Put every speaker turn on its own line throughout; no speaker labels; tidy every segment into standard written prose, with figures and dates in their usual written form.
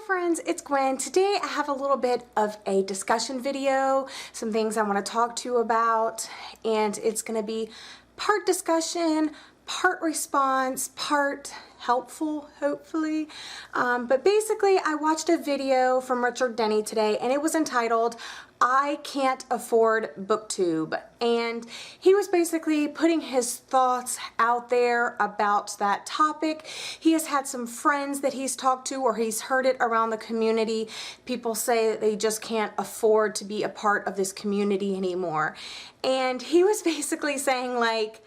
friends, it's Gwen. Today I have a little bit of a discussion video, some things I want to talk to you about, and it's going to be part discussion, part response, part helpful, hopefully. But basically I watched a video from Richard Denny today and it was entitled, I Can't Afford BookTube. And he was basically putting his thoughts out there about that topic. He has had some friends that he's talked to or he's heard it around the community. People say that they just can't afford to be a part of this community anymore. And he was basically saying like,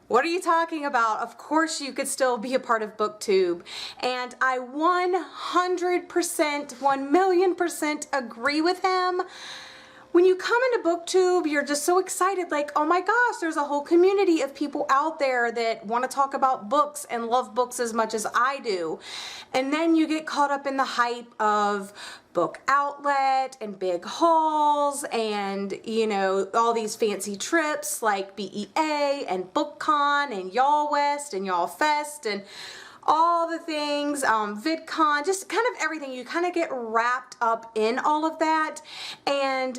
what are you talking about? Of course you could still be a part of BookTube. And I 100%, 1,000,000% agree with him. When you come into BookTube, you're just so excited, like, oh my gosh, there's a whole community of people out there that want to talk about books and love books as much as I do. And then you get caught up in the hype of Book Outlet and big hauls and, you know, all these fancy trips like BEA and BookCon and Y'all West and Y'all Fest and all the things, VidCon, just kind of everything. You kind of get wrapped up in all of that. And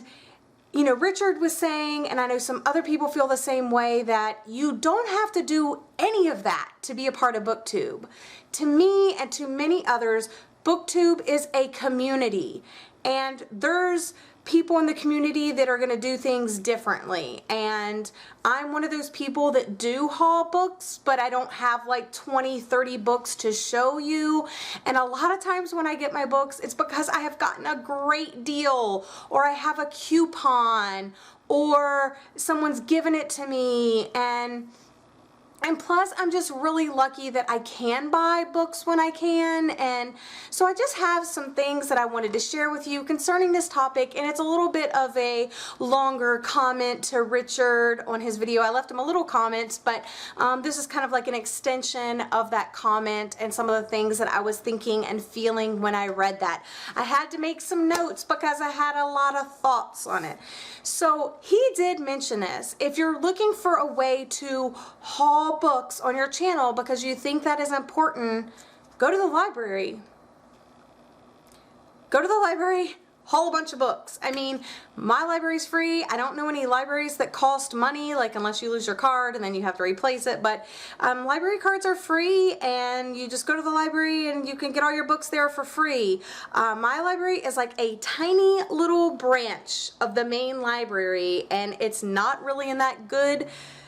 you know, Richard was saying, and I know some other people feel the same way, that you don't have to do any of that to be a part of BookTube. To me and to many others, BookTube is a community, and there's people in the community that are going to do things differently. And I'm one of those people that do haul books, but I don't have like 20, 30 books to show you. And a lot of times when I get my books, it's because I have gotten a great deal, or I have a coupon, or someone's given it to me. And plus, I'm just really lucky that I can buy books when I can. And so I just have some things that I wanted to share with you concerning this topic. And it's a little bit of a longer comment to Richard on his video. I left him a little comment, but this is kind of like an extension of that comment and some of the things that I was thinking and feeling when I read that. I had to make some notes because I had a lot of thoughts on it. So he did mention this. If you're looking for a way to haul books on your channel because you think that is important, go to the library. Go to the library, haul a bunch of books. I mean, my library's free. I don't know any libraries that cost money, like unless you lose your card and then you have to replace it, but library cards are free and you just go to the library and you can get all your books there for free. My library is like a tiny little branch of the main library, and it's not really in that good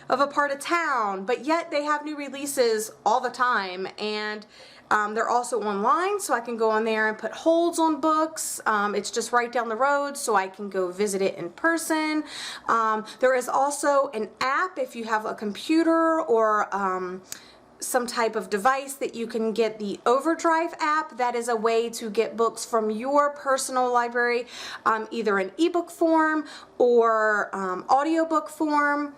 of a part of town, but yet they have new releases all the time. And they're also online, so I can go on there and put holds on books. It's just right down the road, so I can go visit it in person. There is also an app if you have a computer or some type of device that you can get the Overdrive app. That is a way to get books from your personal library, either in ebook form or audiobook form.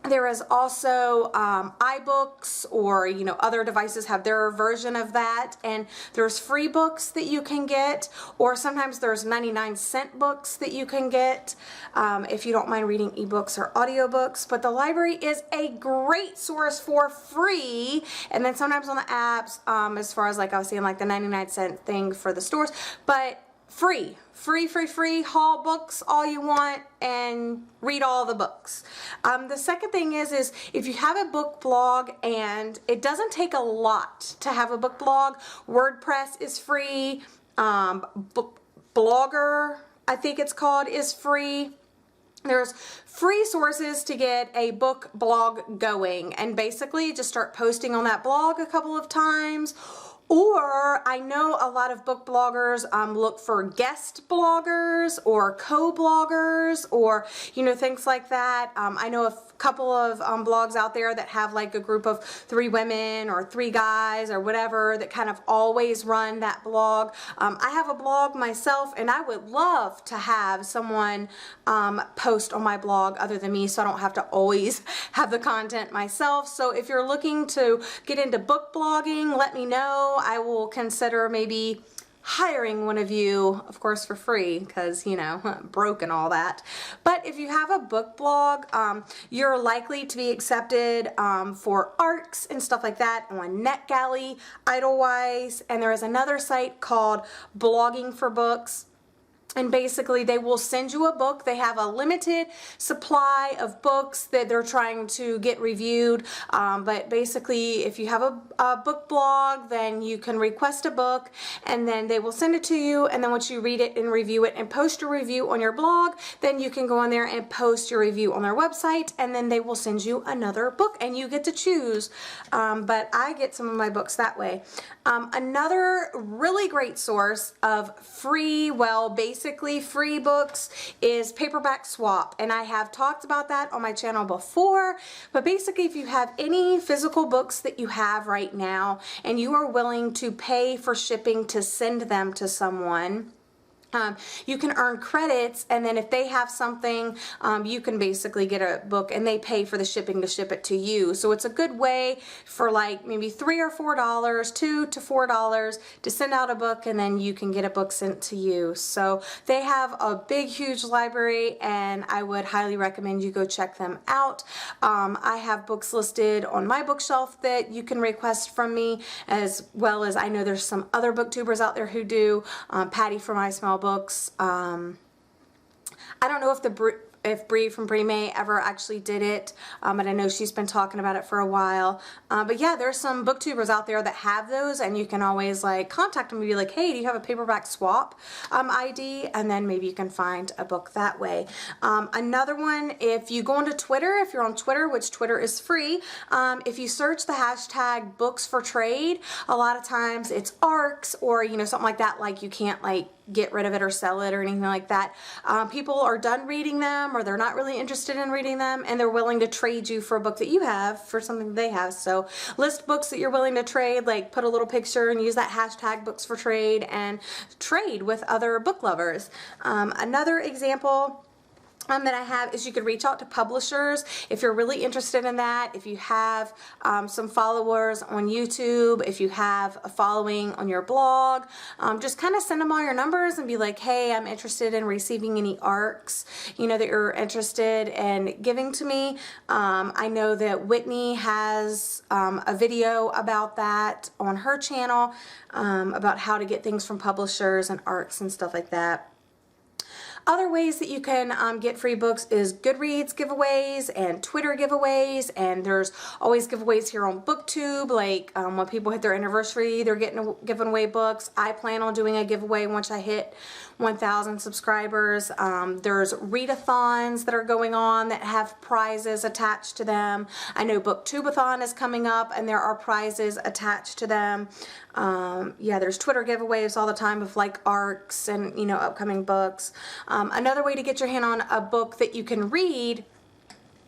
There is also iBooks, or you know, other devices have their version of that, and there's free books that you can get, or sometimes there's 99-cent books that you can get if you don't mind reading ebooks or audiobooks. But the library is a great source for free, and then sometimes on the apps, as far as like I was saying, like the 99-cent thing for the stores, but free, haul books all you want and read all the books. The second thing is if you have a book blog, and it doesn't take a lot to have a book blog. WordPress is free. Blogger, I think it's called, is free. There's free sources to get a book blog going, and basically just start posting on that blog a couple of times. Or I know a lot of book bloggers look for guest bloggers or co-bloggers, or you know, things like that. I know a couple of blogs out there that have like a group of 3 women or 3 guys or whatever that kind of always run that blog. I have a blog myself, and I would love to have someone post on my blog other than me, so I don't have to always have the content myself. So if you're looking to get into book blogging, let me know. I will consider maybe hiring one of you, of course for free, because, you know, broke and all that. But if you have a book blog, you're likely to be accepted for ARCs and stuff like that on NetGalley, Idlewise, and there is another site called Blogging for Books. And basically they will send you a book. They have a limited supply of books that they're trying to get reviewed. But basically if you have a book blog, then you can request a book and then they will send it to you. And then once you read it and review it and post your review on your blog, then you can go on there and post your review on their website, and then they will send you another book and you get to choose. But I get some of my books that way. Another really great source of free, well, basically free books is Paperback Swap, and I have talked about that on my channel before. But basically, if you have any physical books that you have right now and you are willing to pay for shipping to send them to someone, you can earn credits, and then if they have something, you can basically get a book and they pay for the shipping to ship it to you. So it's a good way for like maybe $3 or $4, $2 to $4 to send out a book, and then you can get a book sent to you. So they have a big, huge library, and I would highly recommend you go check them out. I have books listed on my bookshelf that you can request from me, as well as I know there's some other booktubers out there who do. Patty from I Smell Books. I don't know if Bree from Bree May ever actually did it, but I know she's been talking about it for a while. But yeah, there's some booktubers out there that have those, and you can always like contact them and be like, hey, do you have a Paperback Swap ID? And then maybe you can find a book that way. Another one, if you go onto Twitter, if you're on Twitter, which Twitter is free, if you search the hashtag books for trade, a lot of times it's ARCs or, you know, something like that, like you can't like get rid of it or sell it or anything like that. People are done reading them, or they're not really interested in reading them, and they're willing to trade you for a book that you have for something that they have. So list books that you're willing to trade, like put a little picture and use that hashtag books for trade and trade with other book lovers. Another example that I have is you could reach out to publishers if you're really interested in that. If you have some followers on YouTube, if you have a following on your blog, just kind of send them all your numbers and be like, hey, I'm interested in receiving any ARCs, you know, that you're interested in giving to me. I know that Whitney has a video about that on her channel, about how to get things from publishers and ARCs and stuff like that. Other ways that you can get free books is Goodreads giveaways and Twitter giveaways, and there's always giveaways here on BookTube, like when people hit their anniversary, they're giving away books. I plan on doing a giveaway once I hit 1,000 subscribers. There's readathons that are going on that have prizes attached to them. I know BookTubeathon is coming up and there are prizes attached to them. Yeah, there's Twitter giveaways all the time of like ARCs and, you know, upcoming books. Another way to get your hand on a book that you can read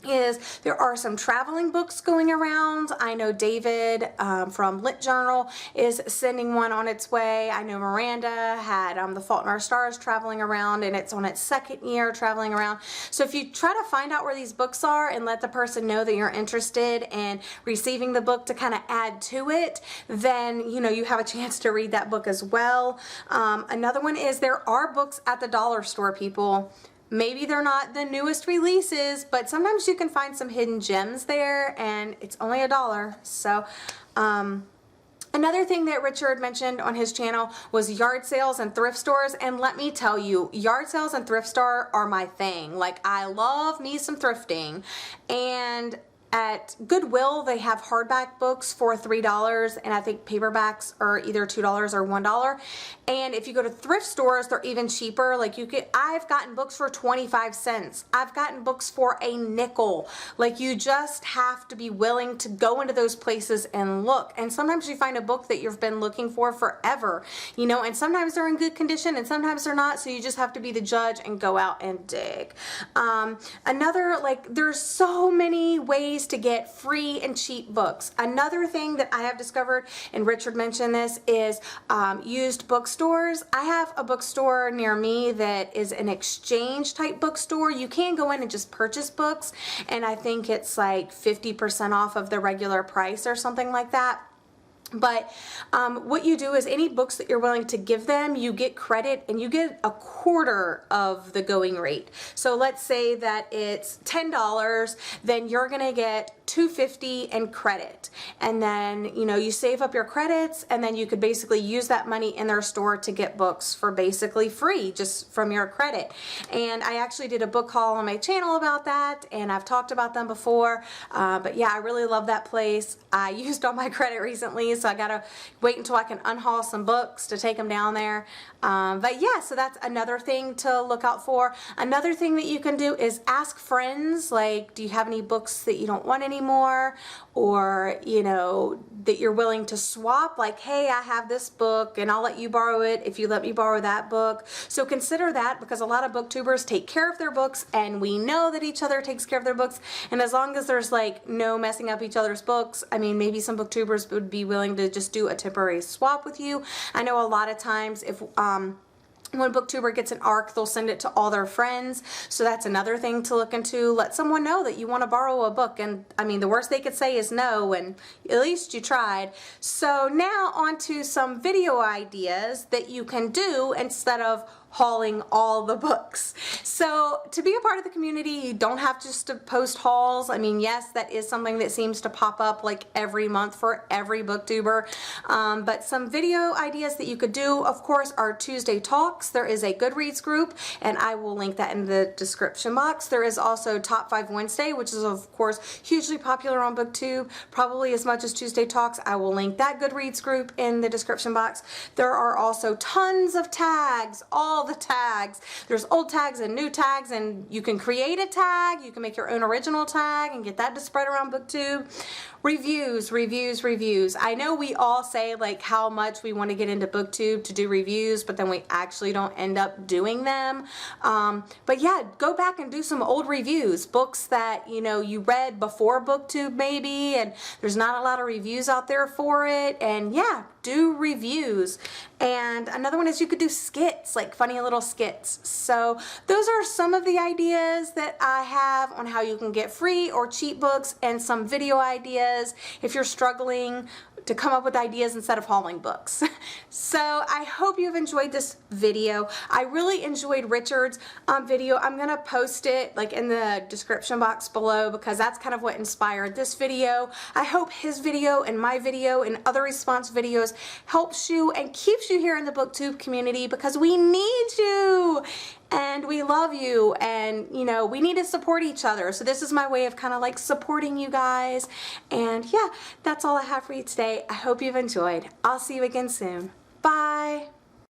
is there are some traveling books going around. I know David from Lit Journal is sending one on its way. I know Miranda had The Fault in Our Stars traveling around, and it's on its second year traveling around. So if you try to find out where these books are and let the person know that you're interested in receiving the book to kind of add to it, then you know you have a chance to read that book as well. Another one is there are books at the dollar store, people. Maybe they're not the newest releases, but sometimes you can find some hidden gems there, and it's only $1. So another thing that Richard mentioned on his channel was yard sales and thrift stores, and let me tell you, yard sales and thrift store are my thing. Like, I love me some thrifting. And at Goodwill, they have hardback books for $3, and I think paperbacks are either $2 or $1. And if you go to thrift stores, they're even cheaper. Like I've gotten books for 25 cents. I've gotten books for a nickel. Like, you just have to be willing to go into those places and look. And sometimes you find a book that you've been looking for forever, you know, and sometimes they're in good condition and sometimes they're not. So you just have to be the judge and go out and dig. Another, like, there's so many ways to get free and cheap books. Another thing that I have discovered, and Richard mentioned this, is used bookstores. I have a bookstore near me that is an exchange type bookstore. You can go in and just purchase books, and I think it's like 50% off of the regular price or something like that. But what you do is any books that you're willing to give them, you get credit and you get a quarter of the going rate. So let's say that it's $10, then you're gonna get $2.50 in credit. And then, you know, you save up your credits and then you could basically use that money in their store to get books for basically free just from your credit. And I actually did a book haul on my channel about that, and I've talked about them before. But yeah, I really love that place. I used all my credit recently, so I gotta wait until I can unhaul some books to take them down there. But yeah, so that's another thing to look out for. Another thing that you can do is ask friends, like, do you have any books that you don't want anymore? Or, you know, that you're willing to swap, like, hey, I have this book and I'll let you borrow it if you let me borrow that book. So consider that, because a lot of booktubers take care of their books, and we know that each other takes care of their books. And as long as there's like no messing up each other's books, I mean, maybe some booktubers would be willing to just do a temporary swap with you. I know a lot of times if when BookTuber gets an ARC, they'll send it to all their friends. So that's another thing to look into. Let someone know that you want to borrow a book. And I mean, the worst they could say is no, and at least you tried. So now on to some video ideas that you can do instead of hauling all the books. So to be a part of the community, you don't have just to post hauls. I mean, yes, that is something that seems to pop up like every month for every booktuber. But some video ideas that you could do, of course, are Tuesday Talks. There is a Goodreads group, and I will link that in the description box. There is also Top 5 Wednesday, which is, of course, hugely popular on BookTube, probably as much as Tuesday Talks. I will link that Goodreads group in the description box. There are also tons of tags, all the tags. There's old tags and new tags, and you can create a tag, you can make your own original tag and get that to spread around BookTube. Reviews, reviews, reviews. I know we all say like how much we want to get into BookTube to do reviews, but then we actually don't end up doing them. But yeah, go back and do some old reviews, books that, you know, you read before BookTube maybe, and there's not a lot of reviews out there for it. And yeah, do reviews. And another one is you could do skits, like funny little skits. So those are some of the ideas that I have on how you can get free or cheap books, and some video ideas if you're struggling to come up with ideas instead of hauling books. So I hope you've enjoyed this video. I really enjoyed Richard's video. I'm gonna post it like in the description box below, because that's kind of what inspired this video. I hope his video and my video and other response videos helps you and keeps you here in the BookTube community, because we need you and we love you, and you know, we need to support each other. So this is my way of kind of like supporting you guys. And yeah, that's all I have for you today. I hope you've enjoyed. I'll see you again soon. Bye.